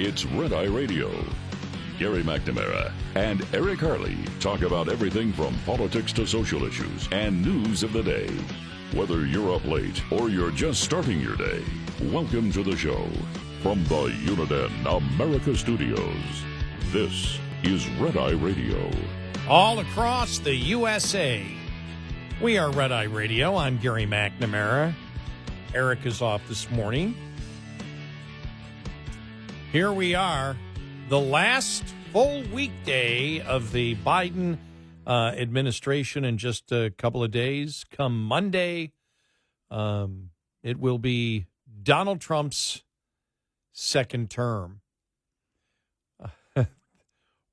It's Red Eye Radio. Gary McNamara and Eric Harley talk about everything from politics to social issues and news of the day. Whether you're up late or you're just starting your day, welcome to the show. From the Uniden America Studios, this is Red Eye Radio. All across the USA, we are Red Eye Radio. I'm Gary McNamara. Eric is off this morning. Here we are, the last full weekday of the Biden administration in just a couple of days. Come Monday, it will be Donald Trump's second term.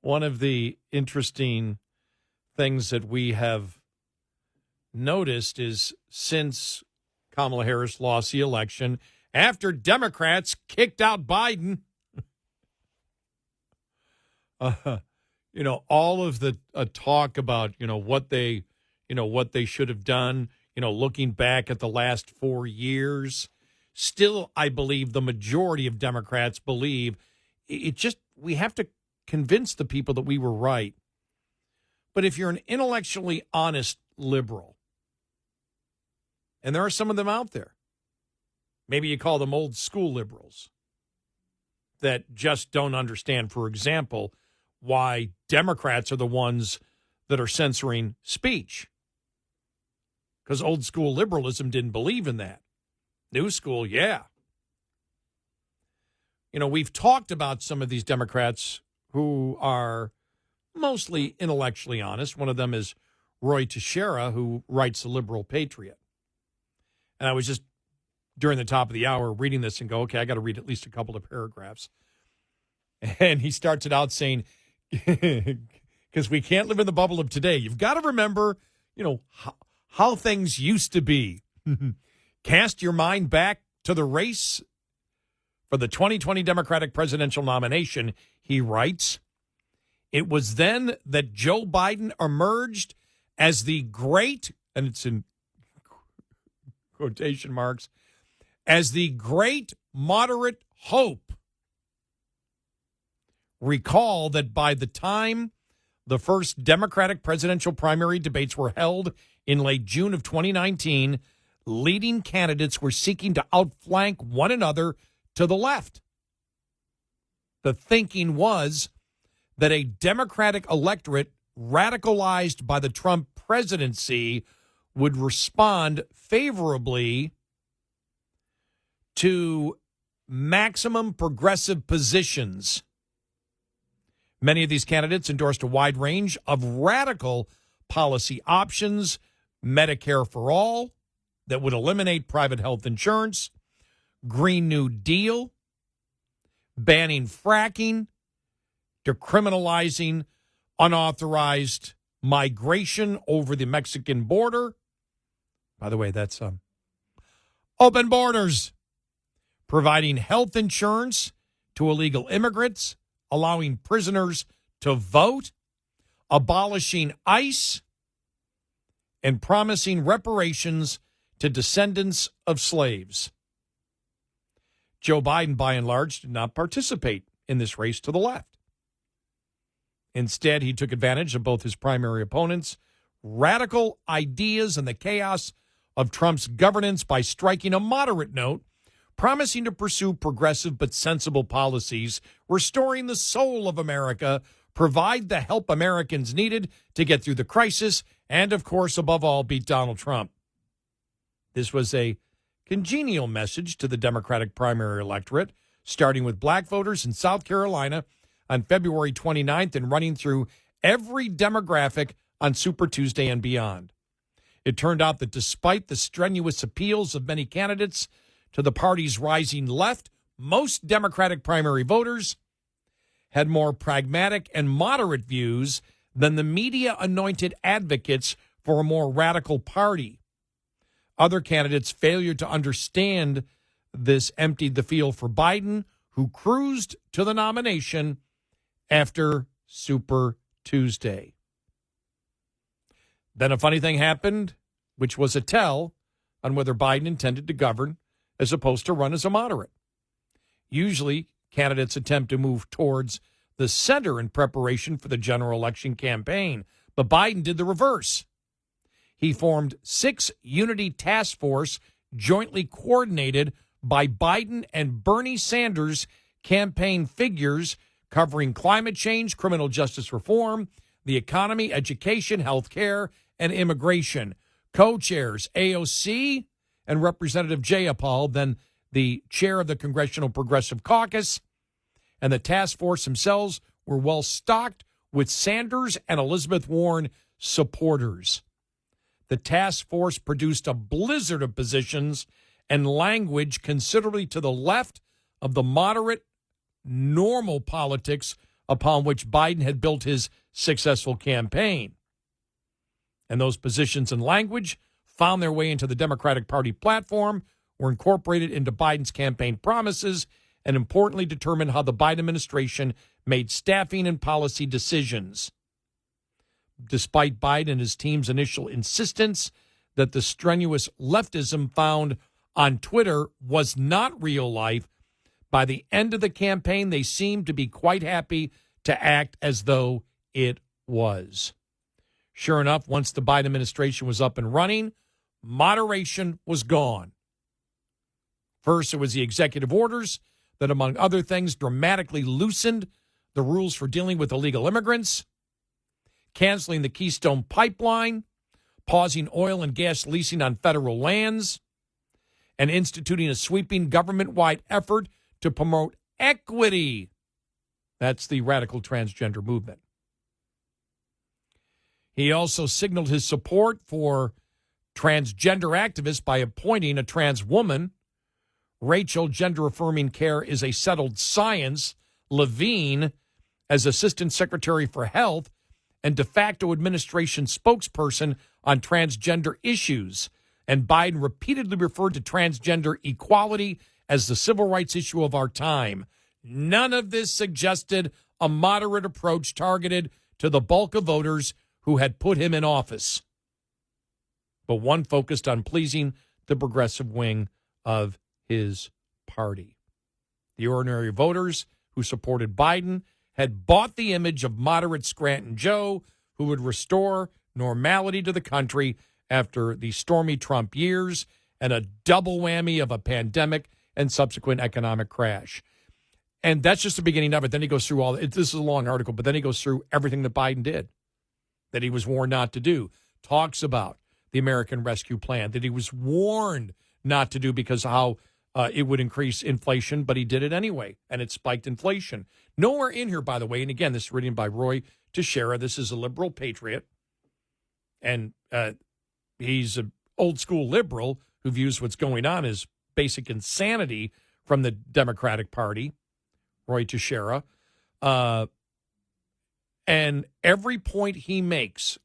One of the interesting things that we have noticed is since Kamala Harris lost the election, after Democrats kicked out Biden, all of the talk about, what they should have done, looking back at the last 4 years. Still, I believe the majority of Democrats believe we have to convince the people that we were right. But if you're an intellectually honest liberal, and there are some of them out there, maybe you call them old school liberals, that just don't understand, for example, why Democrats are the ones that are censoring speech. Because old school liberalism didn't believe in that. New school, yeah. We've talked about some of these Democrats who are mostly intellectually honest. One of them is Roy Teixeira, who writes The Liberal Patriot. And I was just, during the top of the hour, reading this and go, okay, I got to read at least a couple of paragraphs. And he starts it out saying, because we can't live in the bubble of today. You've got to remember, how things used to be. Cast your mind back to the race for the 2020 Democratic presidential nomination, he writes. It was then that Joe Biden emerged as the great, and it's in quotation marks, as the great moderate hope. Recall that by the time the first Democratic presidential primary debates were held in late June of 2019, leading candidates were seeking to outflank one another to the left. The thinking was that a Democratic electorate radicalized by the Trump presidency would respond favorably to maximum progressive positions. Many of these candidates endorsed a wide range of radical policy options: Medicare for all, that would eliminate private health insurance; Green New Deal, banning fracking, decriminalizing unauthorized migration over the Mexican border. By the way, that's open borders, providing health insurance to illegal immigrants, allowing prisoners to vote, abolishing ICE, and promising reparations to descendants of slaves. Joe Biden, by and large, did not participate in this race to the left. Instead, he took advantage of both his primary opponents' radical ideas and the chaos of Trump's governance by striking a moderate note, promising to pursue progressive but sensible policies, restoring the soul of America, provide the help Americans needed to get through the crisis, and, of course, above all, beat Donald Trump. This was a congenial message to the Democratic primary electorate, starting with black voters in South Carolina on February 29th and running through every demographic on Super Tuesday and beyond. It turned out that despite the strenuous appeals of many candidates to the party's rising left, most Democratic primary voters had more pragmatic and moderate views than the media-anointed advocates for a more radical party. Other candidates' failure to understand this emptied the field for Biden, who cruised to the nomination after Super Tuesday. Then a funny thing happened, which was a tell on whether Biden intended to govern as opposed to run as a moderate. Usually, candidates attempt to move towards the center in preparation for the general election campaign. But Biden did the reverse. He formed 6 unity task force jointly coordinated by Biden and Bernie Sanders campaign figures covering climate change, criminal justice reform, the economy, education, health care, and immigration. Co-chairs AOC and Representative Jayapal, then the chair of the Congressional Progressive Caucus, and the task force themselves were well stocked with Sanders and Elizabeth Warren supporters. The task force produced a blizzard of positions and language considerably to the left of the moderate, normal politics upon which Biden had built his successful campaign. And those positions and language found their way into the Democratic Party platform, were incorporated into Biden's campaign promises, and importantly determined how the Biden administration made staffing and policy decisions. Despite Biden and his team's initial insistence that the strenuous leftism found on Twitter was not real life, by the end of the campaign, they seemed to be quite happy to act as though it was. Sure enough, once the Biden administration was up and running, moderation was gone. First, it was the executive orders that, among other things, dramatically loosened the rules for dealing with illegal immigrants, canceling the Keystone Pipeline, pausing oil and gas leasing on federal lands, and instituting a sweeping government-wide effort to promote equity. That's the radical transgender movement. He also signaled his support for transgender activists by appointing a trans woman. Rachel, gender-affirming care is a settled science, Levine, as Assistant Secretary for Health and de facto administration spokesperson on transgender issues. And Biden repeatedly referred to transgender equality as the civil rights issue of our time. None of this suggested a moderate approach targeted to the bulk of voters who had put him in office, but one focused on pleasing the progressive wing of his party. The ordinary voters who supported Biden had bought the image of moderate Scranton Joe who would restore normality to the country after the stormy Trump years and a double whammy of a pandemic and subsequent economic crash. And that's just the beginning of it. Then he goes through this is a long article, but then he goes through everything that Biden did, that he was warned not to do. Talks about the American Rescue Plan, that he was warned not to do because of how it would increase inflation, but he did it anyway, and it spiked inflation. Nowhere in here, by the way, and again, this is written by Roy Teixeira. This is a liberal patriot, and he's an old-school liberal who views what's going on as basic insanity from the Democratic Party, Roy Teixeira. And every point he makes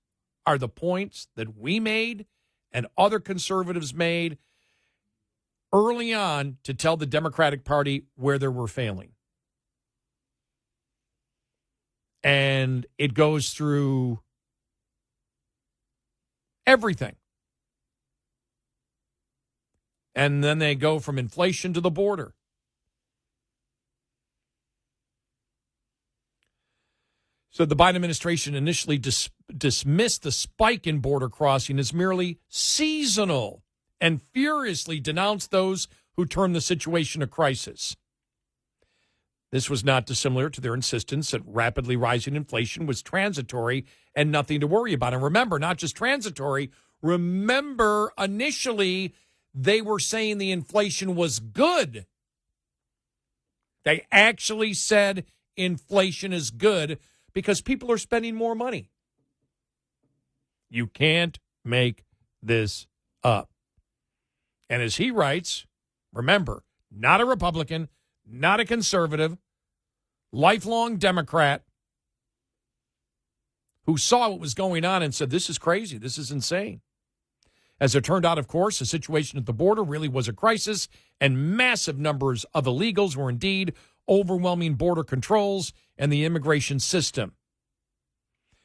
are the points that we made and other conservatives made early on to tell the Democratic Party where they were failing. And it goes through everything. And then they go from inflation to the border. So the Biden administration initially dismissed the spike in border crossing as merely seasonal and furiously denounced those who turned the situation a crisis. This was not dissimilar to their insistence that rapidly rising inflation was transitory and nothing to worry about. And remember, not just transitory. Remember, initially, they were saying the inflation was good. They actually said inflation is good because people are spending more money. You can't make this up. And as he writes, remember, not a Republican, not a conservative, lifelong Democrat who saw what was going on and said, this is crazy, this is insane. As it turned out, of course, the situation at the border really was a crisis, and massive numbers of illegals were indeed overwhelming border controls and the immigration system.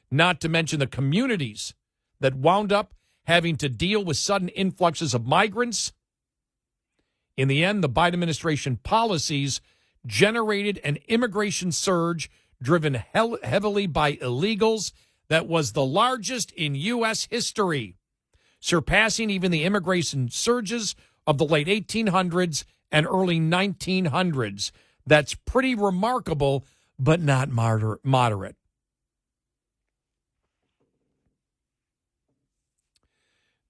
Not to mention the communities that wound up having to deal with sudden influxes of migrants. In the end, the Biden administration policies generated an immigration surge driven heavily by illegals that was the largest in U.S. history, surpassing even the immigration surges of the late 1800s and early 1900s. That's pretty remarkable, but not moderate.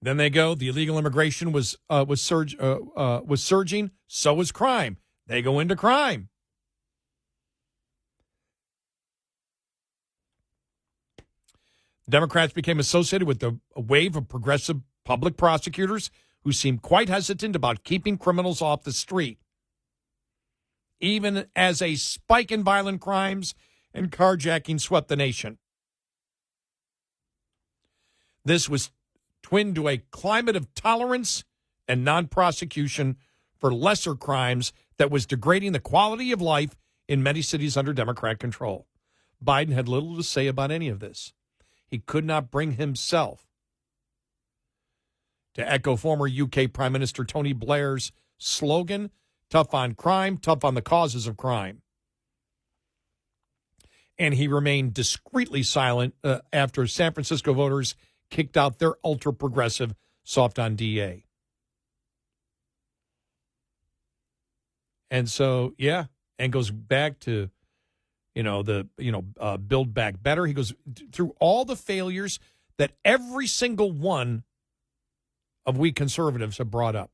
Then they go, the illegal immigration was surging, so was crime. They go into crime. Democrats became associated with a wave of progressive public prosecutors who seemed quite hesitant about keeping criminals off the street, even as a spike in violent crimes and carjacking swept the nation. This was twinned to a climate of tolerance and non-prosecution for lesser crimes that was degrading the quality of life in many cities under Democrat control. Biden had little to say about any of this. He could not bring himself to echo former UK Prime Minister Tony Blair's slogan, tough on crime, tough on the causes of crime. And he remained discreetly silent after San Francisco voters kicked out their ultra-progressive soft on DA. And so, and goes back to, Build Back Better. He goes through all the failures that every single one of we conservatives have brought up.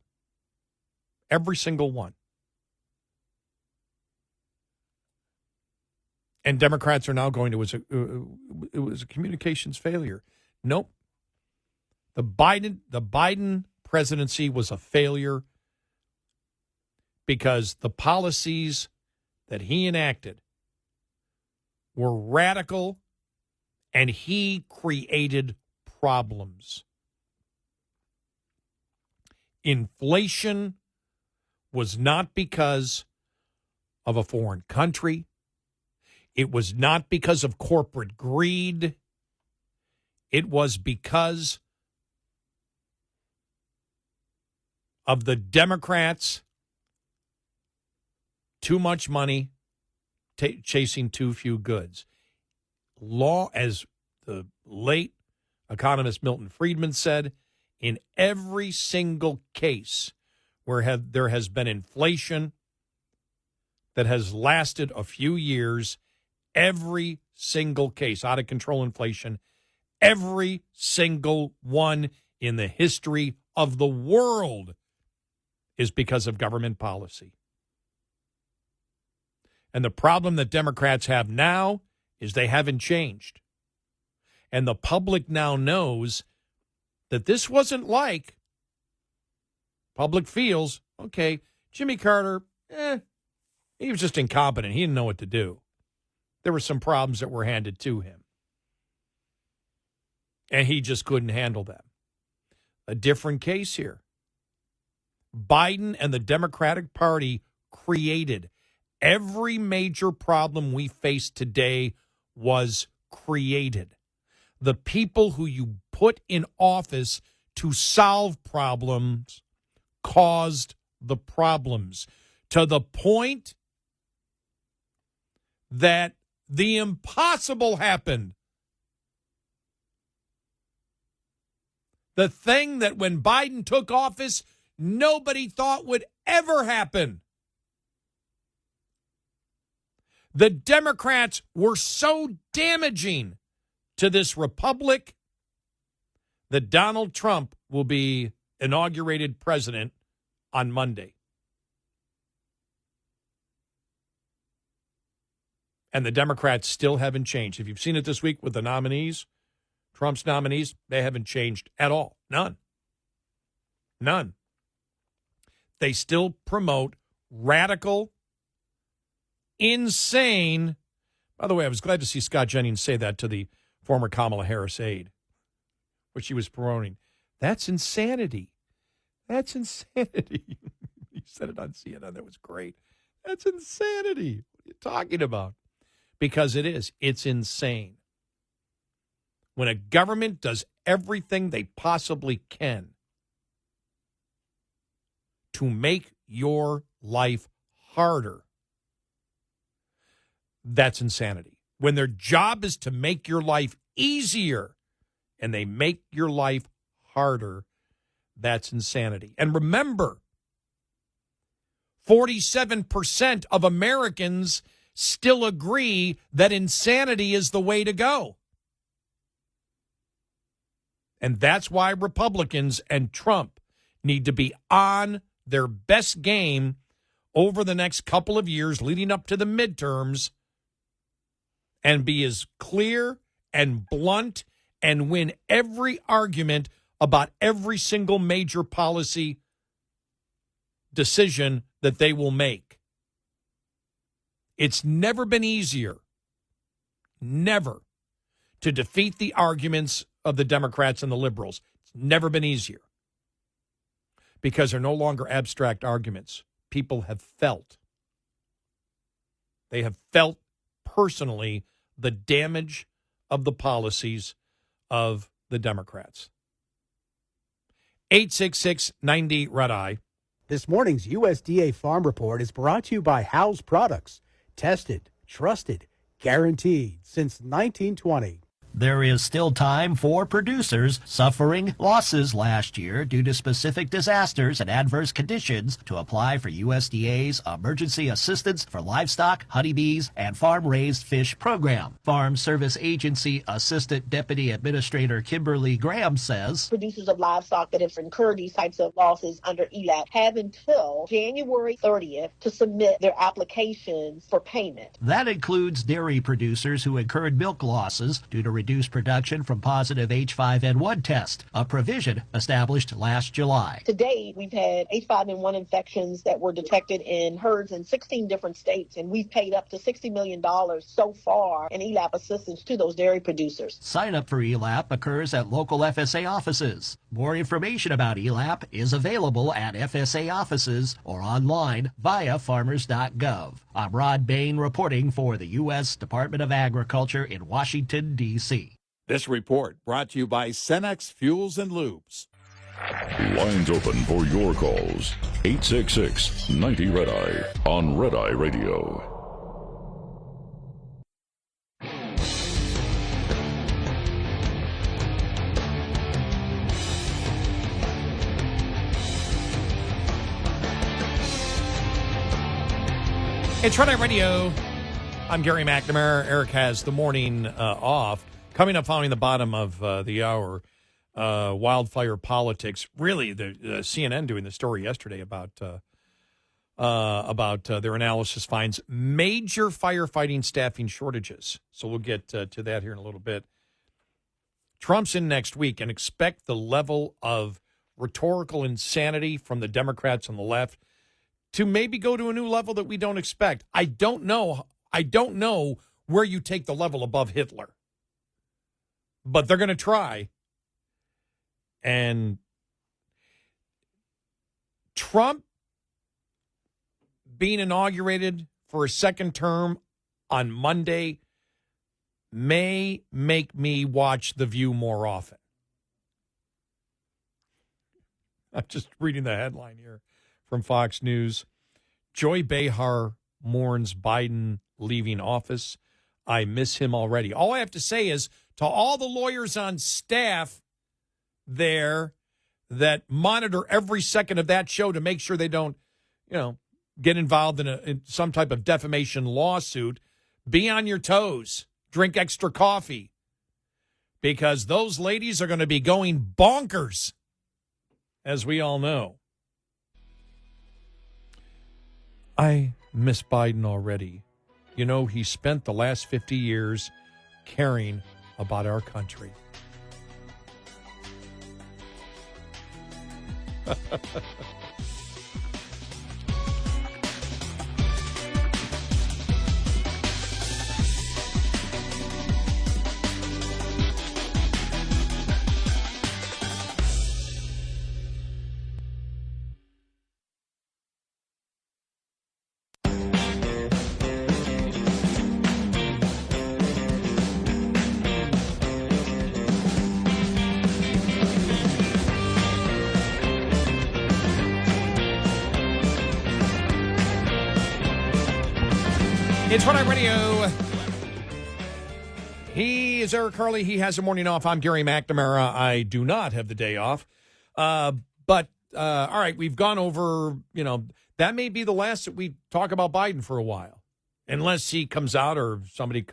Every single one. And Democrats are now going to, it was a communications failure. Nope. The Biden presidency was a failure because the policies that he enacted were radical and he created problems. Inflation was not because of a foreign country. It was not because of corporate greed. It was because of the Democrats, too much money, chasing too few goods. Law, as the late economist Milton Friedman said, in every single case where there has been inflation that has lasted a few years, every single case, out of control inflation, every single one in the history of the world is because of government policy. And the problem that Democrats have now is they haven't changed. And the public now knows that this wasn't like, public feels, okay, Jimmy Carter, he was just incompetent. He didn't know what to do. There were some problems that were handed to him. And he just couldn't handle them. A different case here. Biden and the Democratic Party created every major problem we face today was created. The people who you put in office to solve problems caused the problems to the point that the impossible happened. The thing that when Biden took office, nobody thought would ever happen. The Democrats were so damaging to this republic that Donald Trump will be inaugurated president on Monday. And the Democrats still haven't changed. If you've seen it this week with the nominees, Trump's nominees, they haven't changed at all. None. They still promote radical, insane. By the way, I was glad to see Scott Jennings say that to the former Kamala Harris aide, which she was promoting. That's insanity. That's insanity. He said it on CNN. That was great. That's insanity. What are you talking about? Because it is. It's insane. When a government does everything they possibly can to make your life harder, that's insanity. When their job is to make your life easier and they make your life harder, that's insanity. And remember, 47% of Americans still agree that insanity is the way to go. And that's why Republicans and Trump need to be on their best game over the next couple of years leading up to the midterms and be as clear and blunt and win every argument about every single major policy decision that they will make. It's never been easier, never, to defeat the arguments of the Democrats and the liberals. It's never been easier because they're no longer abstract arguments. People have felt. They have felt personally the damage of the policies of the Democrats. 866-90-RED-I. This morning's USDA Farm Report is brought to you by Howes Products. Tested, trusted, guaranteed since 1920. There is still time for producers suffering losses last year due to specific disasters and adverse conditions to apply for USDA's Emergency Assistance for Livestock, Honeybees, and Farm-Raised Fish Program. Farm Service Agency Assistant Deputy Administrator Kimberly Graham says, producers of livestock that have incurred these types of losses under ELAP have until January 30th to submit their applications for payment. That includes dairy producers who incurred milk losses due to reduced production from positive H5N1 test, a provision established last July. To date, we've had H5N1 infections that were detected in herds in 16 different states, and we've paid up to $60 million so far in ELAP assistance to those dairy producers. Sign up for ELAP occurs at local FSA offices. More information about ELAP is available at FSA offices or online via farmers.gov. I'm Rod Bain reporting for the U.S. Department of Agriculture in Washington, D.C. This report brought to you by Cenex Fuels and Lubes. Lines open for your calls. 866-90-RED-I on Red Eye Radio. It's Red Eye Radio. I'm Gary McNamara. Eric has the morning off. Coming up following the bottom of the hour, wildfire politics. Really, the CNN doing the story yesterday about their analysis finds major firefighting staffing shortages. So we'll get to that here in a little bit. Trump's in next week, and expect the level of rhetorical insanity from the Democrats on the left to maybe go to a new level that we don't expect. I don't know where you take the level above Hitler. But they're going to try. And Trump being inaugurated for a second term on Monday may make me watch The View more often. I'm just reading the headline here from Fox News. Joy Behar mourns Biden leaving office. I miss him already. All I have to say is, to all the lawyers on staff there that monitor every second of that show to make sure they don't, get involved in some type of defamation lawsuit, be on your toes. Drink extra coffee. Because those ladies are going to be going bonkers, as we all know. I miss Biden already. He spent the last 50 years caring about our country. It's Friday Radio. He is Eric Harley. He has a morning off. I'm Gary McNamara. I do not have the day off. All right, we've gone over, that may be the last that we talk about Biden for a while. Unless he comes out or somebody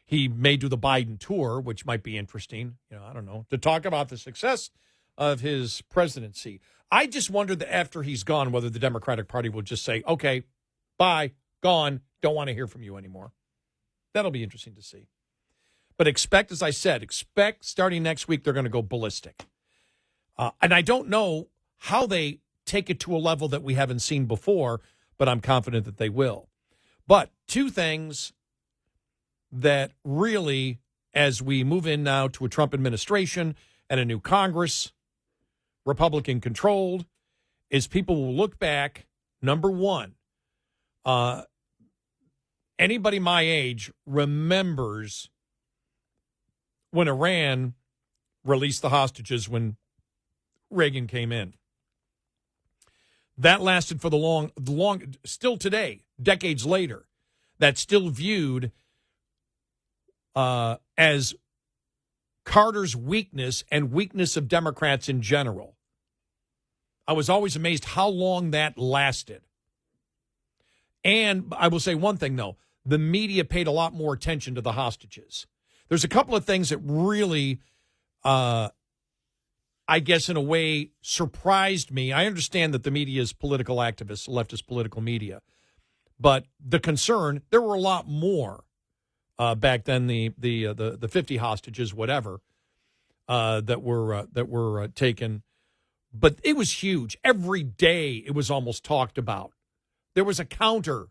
he may do the Biden tour, which might be interesting, I don't know, to talk about the success of his presidency. I just wonder that after he's gone, whether the Democratic Party will just say, okay, bye, gone, don't want to hear from you anymore. That'll be interesting to see. But expect starting next week, they're going to go ballistic. And I don't know how they take it to a level that we haven't seen before, but I'm confident that they will. But two things that really, as we move in now to a Trump administration and a new Congress, Republican-controlled, is people will look back, number one, anybody my age remembers when Iran released the hostages when Reagan came in. That lasted for the long, still today, decades later, that's still viewed as Carter's weakness and weakness of Democrats in general. I was always amazed how long that lasted. And I will say one thing, though. The media paid a lot more attention to the hostages. There's a couple of things that really, I guess in a way, surprised me. I understand that the media is political activists, leftist political media. But the concern, there were a lot more back then, the 50 hostages, whatever, that were taken. But it was huge. Every day it was almost talked about. There was a counter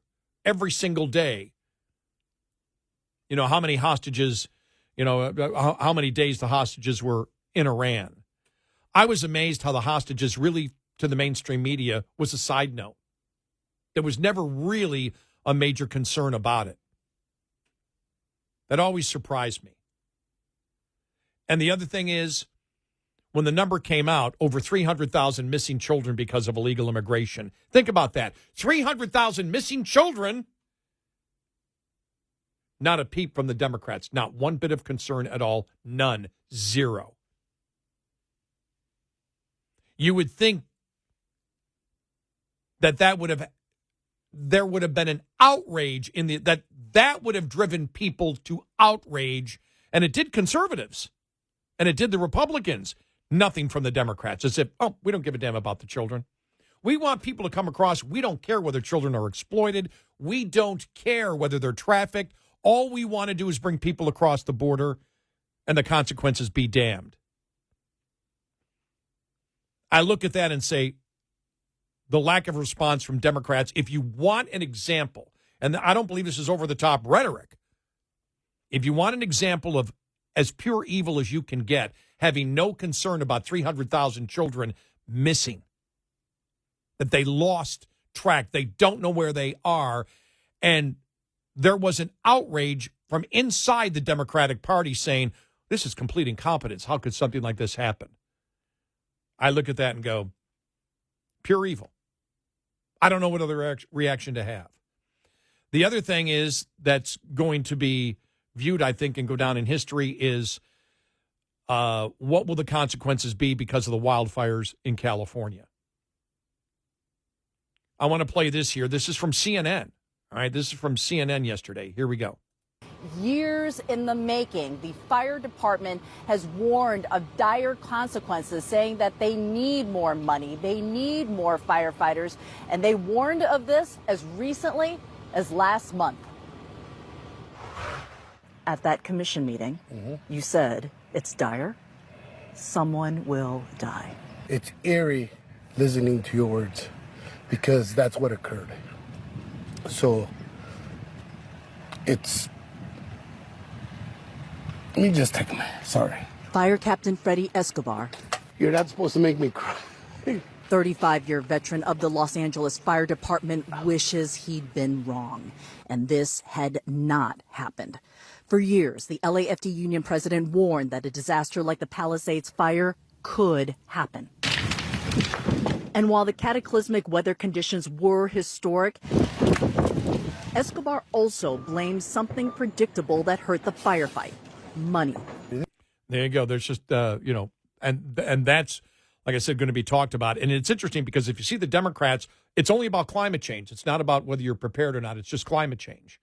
every single day. How many hostages, how many days the hostages were in Iran. I was amazed how the hostages really, to the mainstream media, was a side note. There was never really a major concern about it. That always surprised me. And the other thing is, when the number came out, over 300,000 missing children because of illegal immigration. Think about that. 300,000 missing children. Not a peep from the Democrats. Not one bit of concern at all. None. Zero. You would think there would have been an outrage that would have driven people to outrage, and it did conservatives, and it did the Republicans. Nothing from the Democrats. As if, we don't give a damn about the children. We want people to come across. We don't care whether children are exploited. We don't care whether they're trafficked. All we want to do is bring people across the border, and the consequences be damned. I look at that and say, the lack of response from Democrats, if you want an example, and I don't believe this is over-the-top rhetoric, if you want an example of as pure evil as you can get, having no concern about 300,000 children missing, that they lost track, they don't know where they are, and there was an outrage from inside the Democratic Party saying, this is complete incompetence. How could something like this happen? I look at that and go, pure evil. I don't know what other reaction to have. The other thing is that's going to be viewed, I think, and go down in history is what will the consequences be because of the wildfires in California? I want to play this here. This is from CNN. All right, this is from CNN yesterday. Here we go. Years in the making, the fire department has warned of dire consequences, saying that they need more money, they need more firefighters, and they warned of this as recently as last month. At that commission meeting, you said, it's dire, someone will die. It's eerie listening to your words because that's what occurred. So it's... Let me just take a minute. Sorry. Fire Captain Freddie Escobar, You're not supposed to make me cry. 35-year veteran of the Los Angeles Fire Department, wishes he'd been wrong. And this had not happened. For years, the LAFD union president warned that a disaster like the Palisades fire could happen. And while the cataclysmic weather conditions were historic, Escobar also blames something predictable that hurt the firefight: money. There you go. There's just, and that's, like I said, going to be talked about. And it's interesting because if you see the Democrats, it's only about climate change. It's not about whether you're prepared or not. It's just climate change.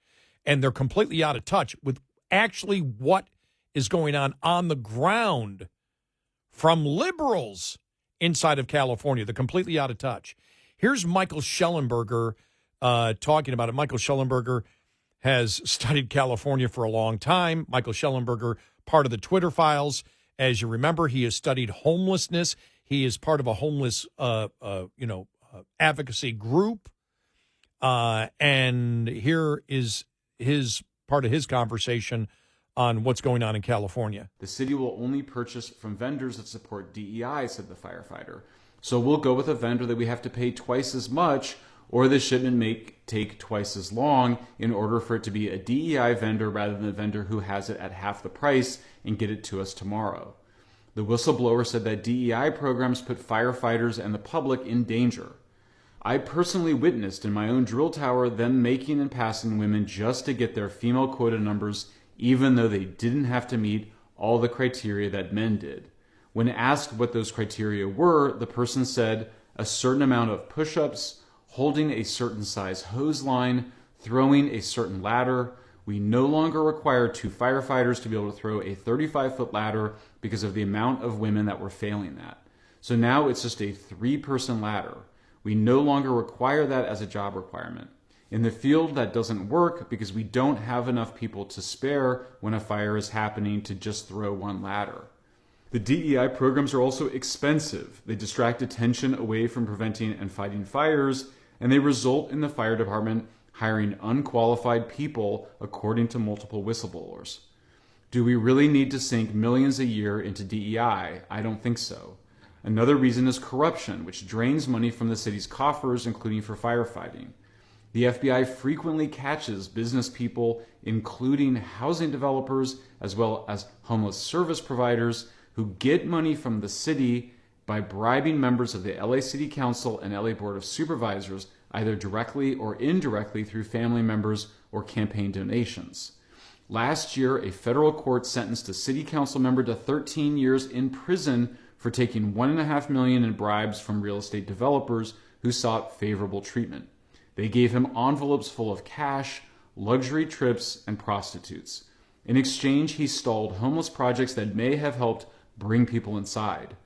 And they're completely out of touch with actually what is going on the ground from liberals inside of California. They're completely out of touch. Here's Michael Schellenberger talking about it. Michael Schellenberger has studied California for a long time. Michael Schellenberger, part of the Twitter files. As you remember, he has studied homelessness. He is part of a homeless, advocacy group. And here is his part of his conversation on what's going on in California. The city will only purchase from vendors that support DEI, said the firefighter. So we'll go with a vendor that we have to pay twice as much, or the shipment may take twice as long in order for it to be a DEI vendor rather than a vendor who has it at half the price and get it to us tomorrow. The whistleblower said that DEI programs put firefighters and the public in danger. I personally witnessed in my own drill tower them making and passing women just to get their female quota numbers, even though they didn't have to meet all the criteria that men did. When asked what those criteria were, the person said a certain amount of push-ups, holding a certain size hose line, throwing a certain ladder. We no longer require 2 firefighters to be able to throw a 35-foot ladder because of the amount of women that were failing that. So now it's just a 3-person ladder. We no longer require that as a job requirement. In the field, that doesn't work because we don't have enough people to spare when a fire is happening to just throw 1 ladder. The DEI programs are also expensive. They distract attention away from preventing and fighting fires, and they result in the fire department hiring unqualified people, according to multiple whistleblowers. Do we really need to sink millions a year into DEI? I don't think so. Another reason is corruption, which drains money from the city's coffers, including for firefighting. The FBI frequently catches business people, including housing developers, as well as homeless service providers, who get money from the city by bribing members of the LA City Council and LA Board of Supervisors, either directly or indirectly through family members or campaign donations. Last year, a federal court sentenced a city council member to 13 years in prison for taking $1.5 million in bribes from real estate developers who sought favorable treatment. They gave him envelopes full of cash, luxury trips, and prostitutes. In exchange, he stalled homeless projects that may have helped bring people inside.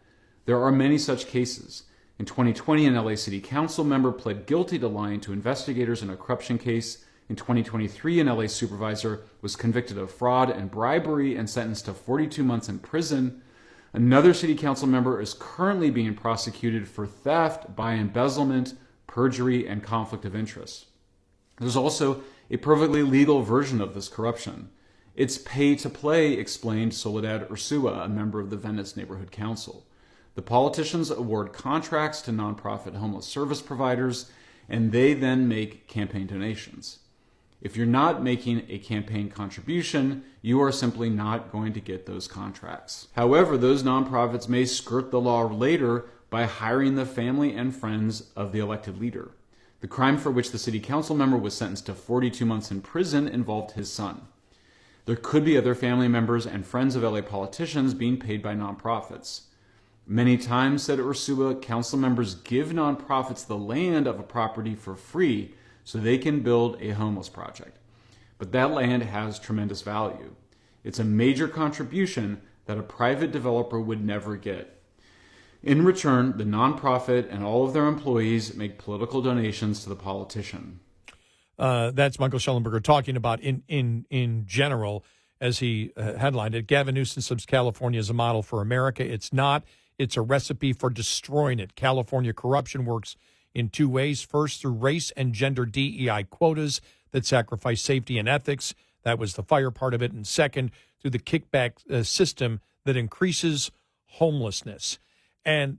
There are many such cases. In 2020, an LA City Council member pled guilty to lying to investigators in a corruption case. In 2023, an LA supervisor was convicted of fraud and bribery and sentenced to 42 months in prison. Another city council member is currently being prosecuted for theft by embezzlement, perjury, and conflict of interest. There's also a perfectly legal version of this corruption. It's pay to play, explained Soledad Ursua, a member of the Venice Neighborhood Council. The politicians award contracts to nonprofit homeless service providers, and they then make campaign donations. If you're not making a campaign contribution, you are simply not going to get those contracts. However, those nonprofits may skirt the law later by hiring the family and friends of the elected leader. The crime for which the city council member was sentenced to 42 months in prison involved his son. There could be other family members and friends of LA politicians being paid by nonprofits. Many times, said Ursula, council members give nonprofits the land of a property for free so they can build a homeless project. But that land has tremendous value. It's a major contribution that a private developer would never get. In return, the nonprofit and all of their employees make political donations to the politician. That's Michael Schellenberger talking about in general, as he headlined it. Gavin Newsom says California is a model for America. It's not. It's a recipe for destroying it. California corruption works in 2 ways. First, through race and gender DEI quotas that sacrifice safety and ethics. That was the fire part of it. And second, through the kickback system that increases homelessness. And,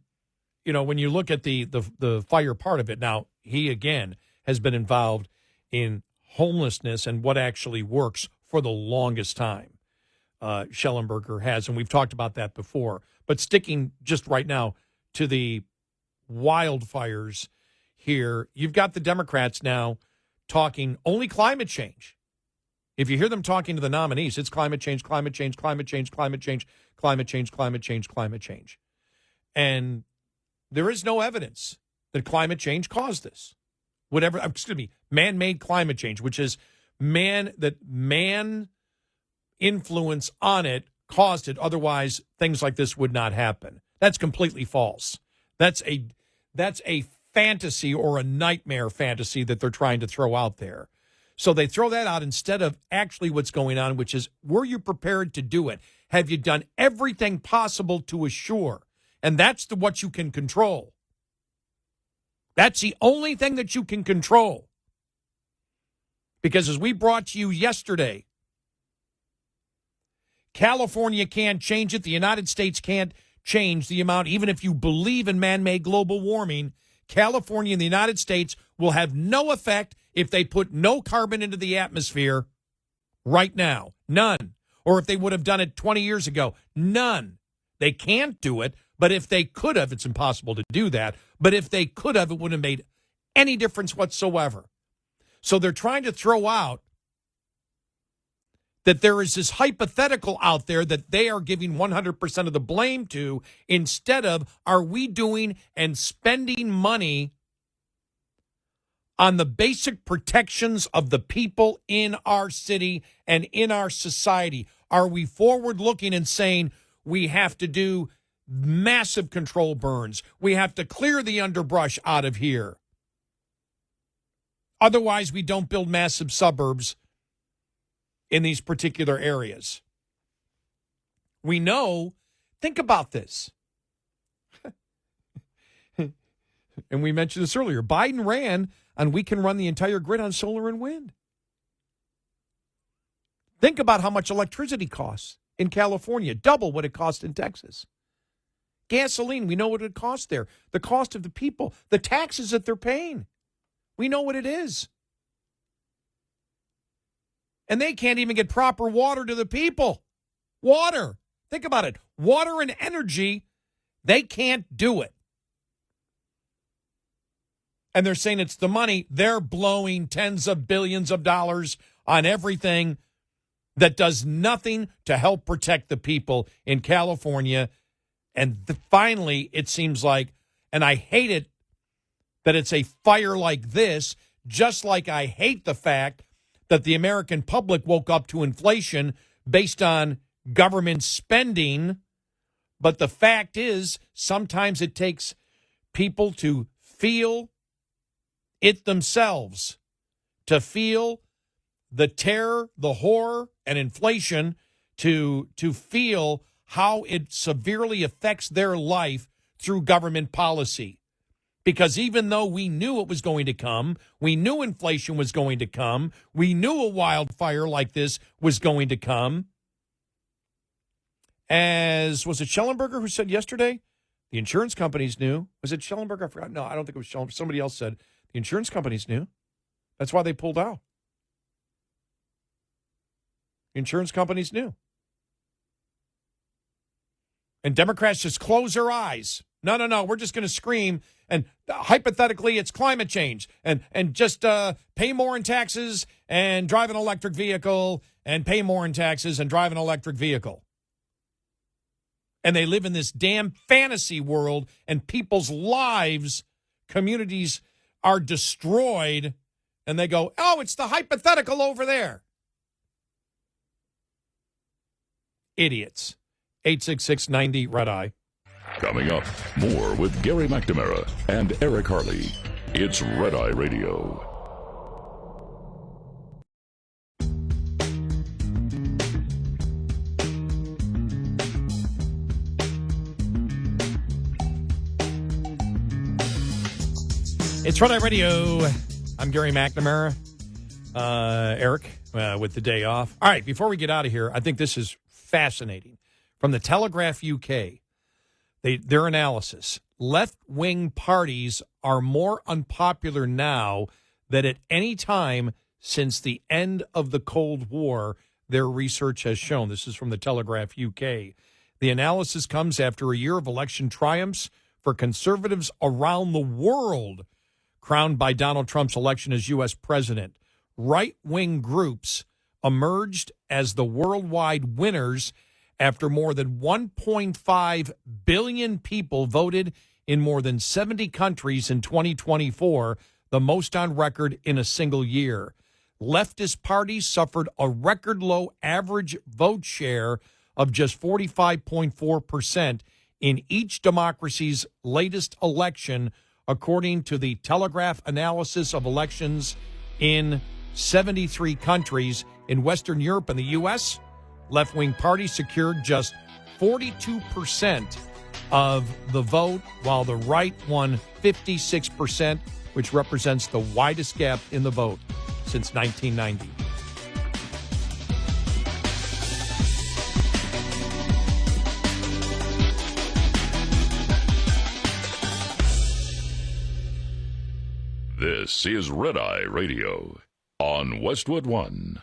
you know, when you look at the fire part of it, now, he, again, has been involved in homelessness and what actually works for the longest time. Schellenberger has, and we've talked about that before. But sticking just right now to the wildfires here, you've got the Democrats now talking only climate change. If you hear them talking to the nominees, it's climate change, climate change, climate change, climate change, climate change, climate change, climate change. And there is no evidence that climate change caused this. Man-made climate change, which is man influence on it caused it. Otherwise, things like this would not happen. That's completely false. That's a fantasy or a nightmare fantasy that they're trying to throw out there. So they throw that out instead of actually what's going on, which is, were you prepared to do it? Have you done everything possible to assure? And that's what you can control. That's the only thing that you can control. Because as we brought to you yesterday, California can't change it. The United States can't change the amount. Even if you believe in man-made global warming, California and the United States will have no effect if they put no carbon into the atmosphere right now. None. Or if they would have done it 20 years ago. None. They can't do it, but if they could have, it's impossible to do that. But if they could have, it wouldn't have made any difference whatsoever. So they're trying to throw out that there is this hypothetical out there that they are giving 100% of the blame to, instead of, are we doing and spending money on the basic protections of the people in our city and in our society? Are we forward looking and saying we have to do massive control burns? We have to clear the underbrush out of here. Otherwise, we don't build massive suburbs in these particular areas. We know, think about this. And we mentioned this earlier. Biden ran on we can run the entire grid on solar and wind. Think about how much electricity costs in California, double what it costs in Texas. Gasoline, we know what it costs there. The cost of the people, the taxes that they're paying. We know what it is. And they can't even get proper water to the people. Water. Think about it. Water and energy, they can't do it. And they're saying it's the money. They're blowing tens of billions of dollars on everything that does nothing to help protect the people in California. And finally, it seems like, and I hate it that it's a fire like this, just like I hate the fact that the American public woke up to inflation based on government spending. But the fact is, sometimes it takes people to feel it themselves, to feel the terror, the horror, and inflation, to feel how it severely affects their life through government policy. Because even though we knew it was going to come, we knew inflation was going to come, we knew a wildfire like this was going to come, as, was it Schellenberger who said yesterday? The insurance companies knew. Was it Schellenberger? I forgot. No, I don't think it was Schellenberger. Somebody else said the insurance companies knew. That's why they pulled out. Insurance companies knew. And Democrats just close their eyes. No, we're just going to scream. And hypothetically, it's climate change. And just pay more in taxes and drive an electric vehicle, and pay more in taxes and drive an electric vehicle. And they live in this damn fantasy world, and people's lives, communities are destroyed. And they go, oh, it's the hypothetical over there. Idiots. 866-90 Red Eye. Coming up, more with Gary McNamara and Eric Harley. It's Red Eye Radio. It's Red Eye Radio. I'm Gary McNamara. Eric with the day off. All right, before we get out of here, I think this is fascinating. From the Telegraph UK, their analysis. Left-wing parties are more unpopular now than at any time since the end of the Cold War, their research has shown. This is from the Telegraph UK. The analysis comes after a year of election triumphs for conservatives around the world. crowned by Donald Trump's election as U.S. president, right-wing groups emerged as the worldwide winners after more than 1.5 billion people voted in more than 70 countries in 2024, the most on record in a single year. Leftist parties suffered a record low average vote share of just 45.4% in each democracy's latest election, according to the Telegraph analysis of elections in 73 countries. In Western Europe and the U.S., left-wing parties secured just 42% of the vote, while the right won 56%, which represents the widest gap in the vote since 1990. This is Red Eye Radio on Westwood One.